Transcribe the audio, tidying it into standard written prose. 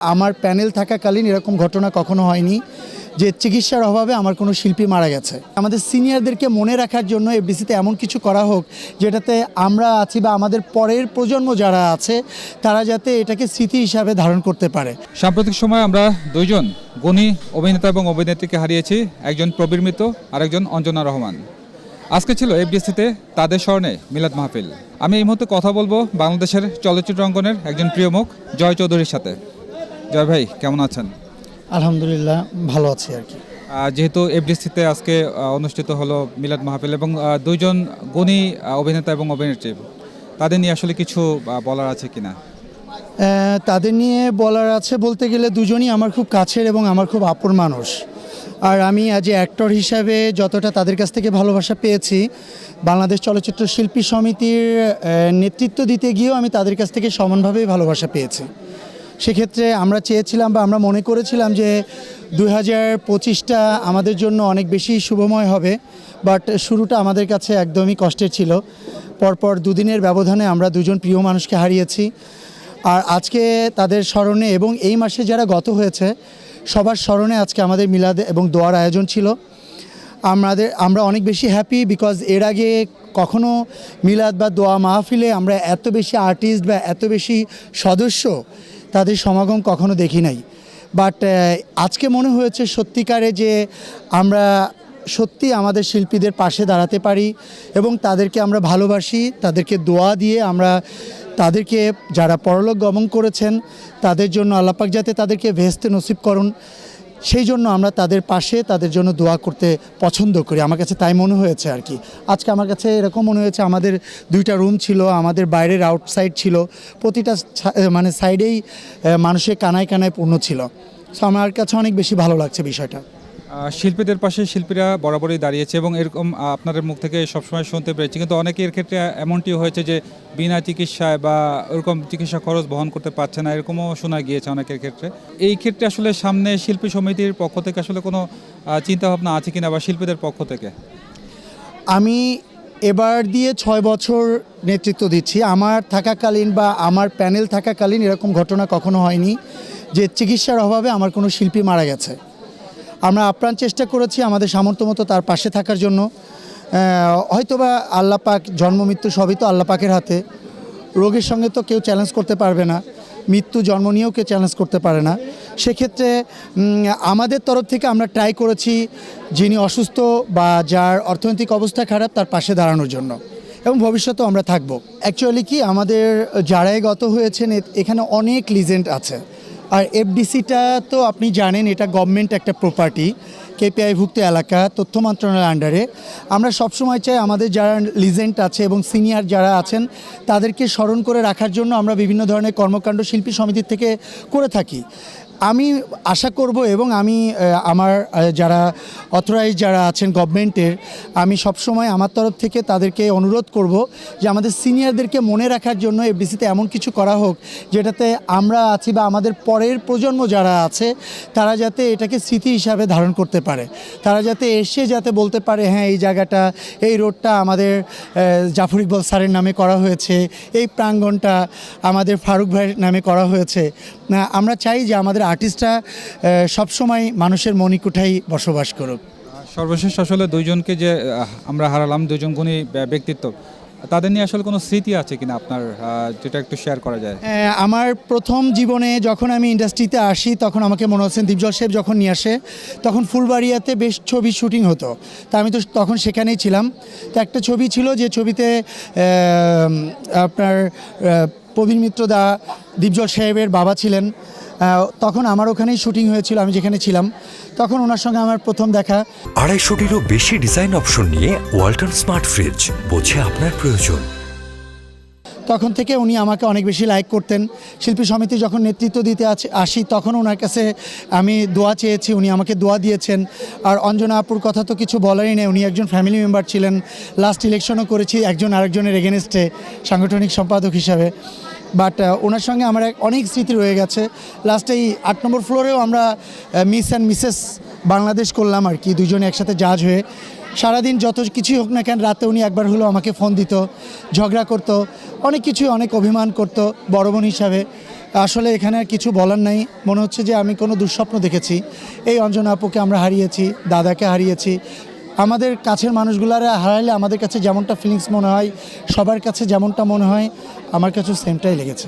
আমার প্যানেল থাকাকালীন এরকম ঘটনা কখনো হয়নি যে চিকিৎসার অভাবে আমার কোনো শিল্পী মারা গেছে। আমাদের সিনিয়রদেরকে মনে রাখার জন্য এফডিসিতে এমন কিছু করা হোক যেটাতে আমরা আছি বা আমাদের পরের প্রজন্ম যারা আছে তারা যাতে এটাকে স্মৃতি হিসাবে ধারণ করতে পারে। সাম্প্রতিক সময়ে আমরা দুইজন গুণী অভিনেতা এবং অভিনেত্রীকে হারিয়েছি, একজন প্রবীর মিত্র আর একজন অঞ্জনা রহমান। আজকে ছিল এফডিসিতে তাদের স্মরণে মিলাদ মাহফিল। আমি এই মুহূর্তে কথা বলবো বাংলাদেশের চলচ্চিত্র অঙ্গনের একজন প্রিয় মুখ জয় চৌধুরীর সাথে। জয় ভাই, কেমন আছেন? আলহামদুলিল্লাহ, ভালো আছি আর কি। যেহেতু এফডিসিতে আজকে অনুষ্ঠিত হলো মিলাদ মাহফিল এবং দুইজন গুণী অভিনেতা এবং অভিনেত্রী, তাদের নিয়ে আসলে কিছু বলার আছে কিনা? তাদের নিয়ে বলার আছে বলতে গেলে দুজনই আমার খুব কাছের এবং আমার খুব আপন মানুষ। আর আমি অ্যাজ এ অ্যাক্টর হিসাবে যতটা তাদের কাছ থেকে ভালোবাসা পেয়েছি, বাংলাদেশ চলচ্চিত্র শিল্পী সমিতির নেতৃত্ব দিতে গিয়েও আমি তাদের কাছ থেকে সমানভাবেই ভালোবাসা পেয়েছি। সেক্ষেত্রে আমরা চেয়েছিলাম বা আমরা মনে করেছিলাম যে 2025টা আমাদের জন্য অনেক বেশি শুভময় হবে, বাট শুরুটা আমাদের কাছে একদমই কষ্টের ছিল। পরপর দুদিনের ব্যবধানে আমরা দুজন প্রিয় মানুষকে হারিয়েছি। আর আজকে তাদের স্মরণে এবং এই মাসে যারা গত হয়েছে সবার স্মরণে আজকে আমাদের মিলাদ এবং দোয়ার আয়োজন ছিল। আমরা অনেক বেশি হ্যাপি, বিকজ এর আগে কখনো মিলাদ বা দোয়া মাহফিলে আমরা এত বেশি আর্টিস্ট বা এত বেশি সদস্য তাদের সমাগম কখনো দেখি নাই। বাট আজকে মনে হয়েছে সত্যিকারে যে আমরা সত্যি আমাদের শিল্পীদের পাশে দাঁড়াতে পারি এবং তাদেরকে আমরা ভালোবাসি। তাদেরকে দোয়া দিয়ে আমরা তাদেরকে, যারা পরলোক গমন করেছেন তাদের জন্য আল্লাহ পাক যাতে তাদেরকে ভেস্তে নসিব করুন, সেই জন্য আমরা তাদের পাশে তাদের জন্য দোয়া করতে পছন্দ করি। আমার কাছে তাই মনে হয়েছে আর কি। আজকে আমার কাছে এরকম মনে হয়েছে আমাদের দুইটা রুম ছিল, আমাদের বাইরের আউটসাইড ছিল, প্রতিটা মানে সাইডেই মানুষের কানায় কানায় পূর্ণ ছিল। সো আমার কাছে অনেক বেশি ভালো লাগছে বিষয়টা। শিল্পীদের পাশে শিল্পীরা বরাবরই দাঁড়িয়েছে এবং এরকম আপনাদের মুখ থেকে সবসময় শুনতে পেরেছি, কিন্তু অনেকের ক্ষেত্রে এমনটিও হয়েছে যে বিনা চিকিৎসায় বা ওরকম চিকিৎসা খরচ বহন করতে পারছে না, এরকমও শোনা গিয়েছে অনেকের ক্ষেত্রে। এই ক্ষেত্রে আসলে সামনে শিল্পী সমিতির পক্ষ থেকে আসলে কোনো চিন্তাভাবনা আছে কিনা বা শিল্পীদের পক্ষ থেকে? আমি এবার দিয়ে 6 বছর নেতৃত্ব দিচ্ছি। আমার থাকাকালীন বা আমার প্যানেল থাকাকালীন এরকম ঘটনা কখনো হয়নি যে চিকিৎসার অভাবে আমার কোনো শিল্পী মারা গেছে। আমরা আপ্রাণ চেষ্টা করেছি আমাদের সামর্থ্য মতো তার পাশে থাকার জন্য। হয়তোবা আল্লাহ পাক, জন্ম মৃত্যু সবই তো আল্লাহ পাকের হাতে। রোগের সঙ্গে তো কেউ চ্যালেঞ্জ করতে পারবে না, মৃত্যু জন্ম নিয়েও কেউ চ্যালেঞ্জ করতে পারে না। সেক্ষেত্রে আমাদের তরফ থেকে আমরা ট্রাই করেছি যিনি অসুস্থ বা যার অর্থনৈতিক অবস্থা খারাপ তার পাশে দাঁড়ানোর জন্য, এবং ভবিষ্যতেও আমরা থাকবো। অ্যাকচুয়ালি কি, আমাদের যারাই গত হয়েছেন এখানে অনেক লিজেন্ড আছে। আর এফডিসিটা তো আপনি জানেন এটা গভর্নমেন্ট একটা প্রপার্টি, কেপিআইভুক্ত এলাকা, তথ্য মন্ত্রণালয়ের আন্ডারে। আমরা সবসময় চাই আমাদের যারা লিজেন্ড আছে এবং সিনিয়র যারা আছেন তাদেরকে স্মরণ করে রাখার জন্য আমরা বিভিন্ন ধরনের কর্মকাণ্ড শিল্পী সমিতির থেকে করে থাকি। আমি আশা করব এবং আমি আমার যারা অথরাইজ যারা আছেন গভর্নমেন্টের, আমি সবসময় আমার তরফ থেকে তাদেরকে অনুরোধ করব যে আমাদের সিনিয়রদেরকে মনে রাখার জন্য এফডিসিতে এমন কিছু করা হোক যেটাতে আমরা আছি বা আমাদের পরের প্রজন্ম যারা আছে তারা যাতে এটাকে স্মৃতি হিসাবে ধারণ করতে পারে। তারা যাতে এসে যাতে বলতে পারে হ্যাঁ এই জায়গাটা, এই রোডটা আমাদের জাফর ইকবাল স্যারের নামে করা হয়েছে, এই প্রাঙ্গণটা আমাদের ফারুক ভাইয়ের নামে করা হয়েছে। আমরা চাই যে আমাদের আর্টিস্টরা সবসময় মানুষের মণিকুঠায় বসবাস করুক। সর্বশেষ আসলে দুইজনকে যে আমরা হারালাম, দুইজন গুণী ব্যক্তিত্ব, তাদের নিয়ে আসলে কোনো স্মৃতি আছে কিনা আপনার, যেটা একটু শেয়ার করা যায়? আমার প্রথম জীবনে যখন আমি ইন্ডাস্ট্রিতে আসি তখন আমাকে মনে হচ্ছেন দীপজল সাহেব যখন নিয়ে আসে তখন ফুলবাড়িয়াতে বেশ ছবি শুটিং হতো। তা আমি তো তখন সেখানেই ছিলাম। তো একটা ছবি ছিল যে ছবিতে আপনার প্রবীর মিত্র দা দীপজল সাহেবের বাবা ছিলেন। তখন আমার ওখানেই শুটিং হয়েছিল, আমি যেখানে ছিলাম। তখন ওনার সঙ্গে আমার প্রথম দেখা। 250-টিরও বেশি ডিজাইন অপশন নিয়ে ওয়ালটন স্মার্ট ফ্রিজ, বোঝে আপনার প্রয়োজন। তখন থেকে উনি আমাকে অনেক বেশি লাইক করতেন। শিল্পী সমিতি যখন নেতৃত্ব দিতে আসি তখন ওনার কাছে আমি দোয়া চেয়েছি, উনি আমাকে দোয়া দিয়েছেন। আর অঞ্জনা আপুর কথা তো কিছু বলারই নেই, উনি একজন ফ্যামিলি মেম্বার ছিলেন। লাস্ট ইলেকশনও করেছি একজন আরেকজনের এগেনস্টে সাংগঠনিক সম্পাদক হিসাবে। বাট ওনার সঙ্গে আমার অনেক স্মৃতি রয়ে গেছে। লাস্টে এই 8 নম্বর ফ্লোরেও আমরা মিস অ্যান্ড মিসেস বাংলাদেশ করলাম আর কি, দুজনে একসাথে জাজ হয়ে। সারাদিন যত কিছুই হোক না কেন, রাতে উনি একবার হলেও আমাকে ফোন দিত, ঝগড়া করতো, অনেক কিছুই, অনেক অভিমান করতো বড় বোন হিসাবে। আসলে এখানে আর কিছু বলার নাই, মনে হচ্ছে যে আমি কোনো দুঃস্বপ্ন দেখেছি। এই অঞ্জনা আপুকে আমরা হারিয়েছি, দাদাকে হারিয়েছি, আমাদের কাছের মানুষগুলারা হারাইলে আমাদের কাছে যেমনটা ফিলিংস মনে হয়, সবার কাছে যেমনটা মনে হয়, আমার কাছেও সেমটাই লেগেছে।